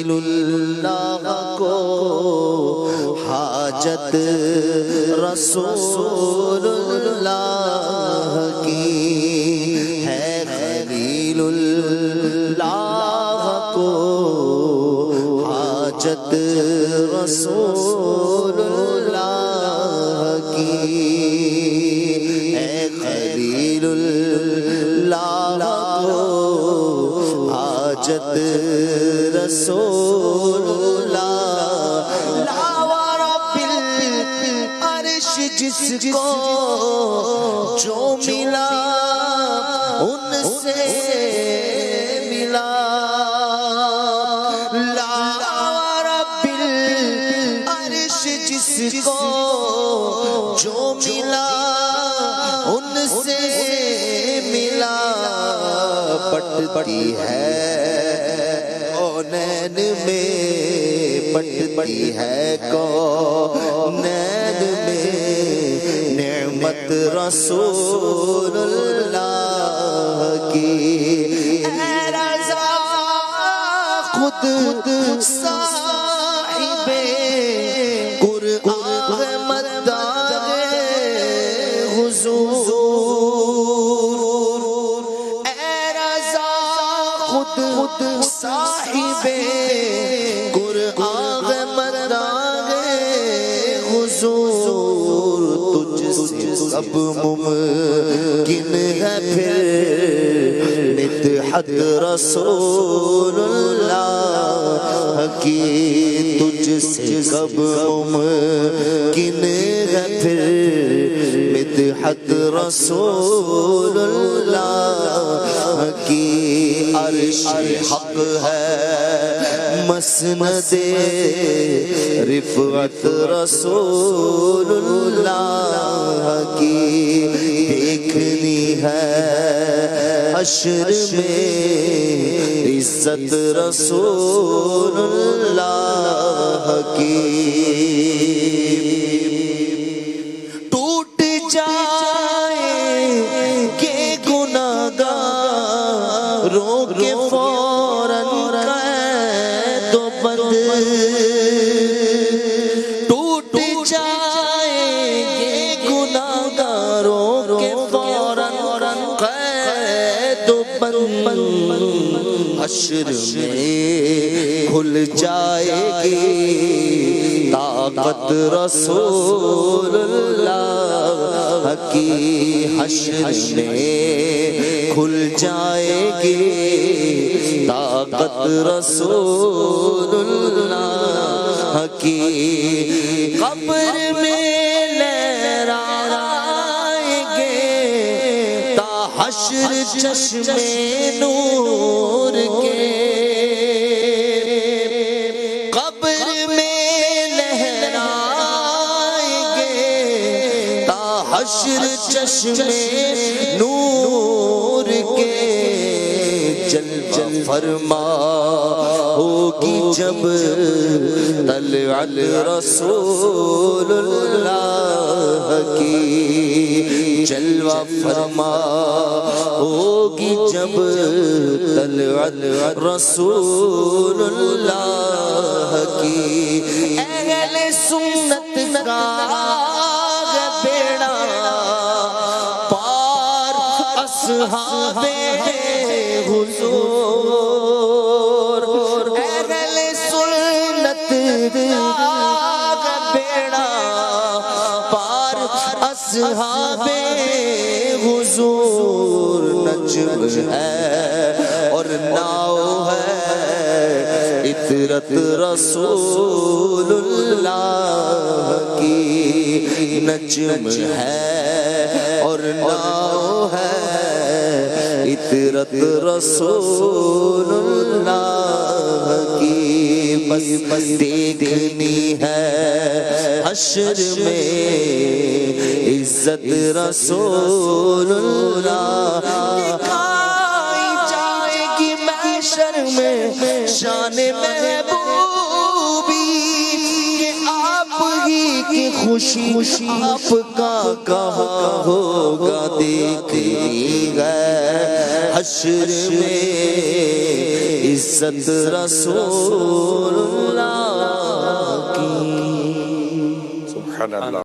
خلیل اللہ کو حاجت رسول اللہ کی ہے، خلیل اللہ کو حاجت رسول اللہ کی ہے، خلیل اللہ کو حاجت رسول اللہ لا ورب العرش جس کو جو ملا ان سے ملا، لا ورب العرش جس کو جو ملا ان سے ملا، پٹتی ہے کونین میں، پٹتی ہے کونین میں نعمت رسول اللہ کی، اے رضا خود صاحب قرآن مدار حضور، خود صاحب قرآن مدار حضور، تجھ سے سب ممکن ہے پھر مدحت رسول اللہ کی، تجھ سے سب ممکن ہے پھر مدحت رسول اللہ کی، عرش حق ہے مسند رفعت رسول اللہ کی، دیکھنی ہے حشر میں عزت رسول اللہ کی، ٹوٹ جائیں گے گناہگاروں کے فوراً قید و بند، ٹوٹ جائیں گے گناہگاروں کے فوراً قید و بند، حشر میں کھل جائے گی طاقت رسول اللہ کی، حشر میں کھل جائے گی طاقت رسول اللہ کی، قبر میں لہرائیں گے تا حشر چشمے نور کے، قبر میں لہرائیں گے تا حشر چشمے نور کے، جلوہ فرما ہوگی جب طلعت رسول اللہ کی، جلوہ فرما ہوگی جب طلعت رسول اللہ کی، اہل سنت کا بیڑا پار اصحاب حضور، اہل سنت کا بیڑا پار اصحاب حضور، نجم ہے اور ناؤ ہے عطرت رسول اللہ کی، نجم ہے اور ناؤ ہے عطرت رسول اللہ کی، بس دیکھنی ہے حشر میں عزت رسول اللہ، دکھائی جائے گی محشر میں شان محبوبی کہ آپ ہی کی خوشی آپ کا کہاں ہوگا، دیکھنی ہے حشر میں عزت رسول اللہ کی. سبحان اللہ.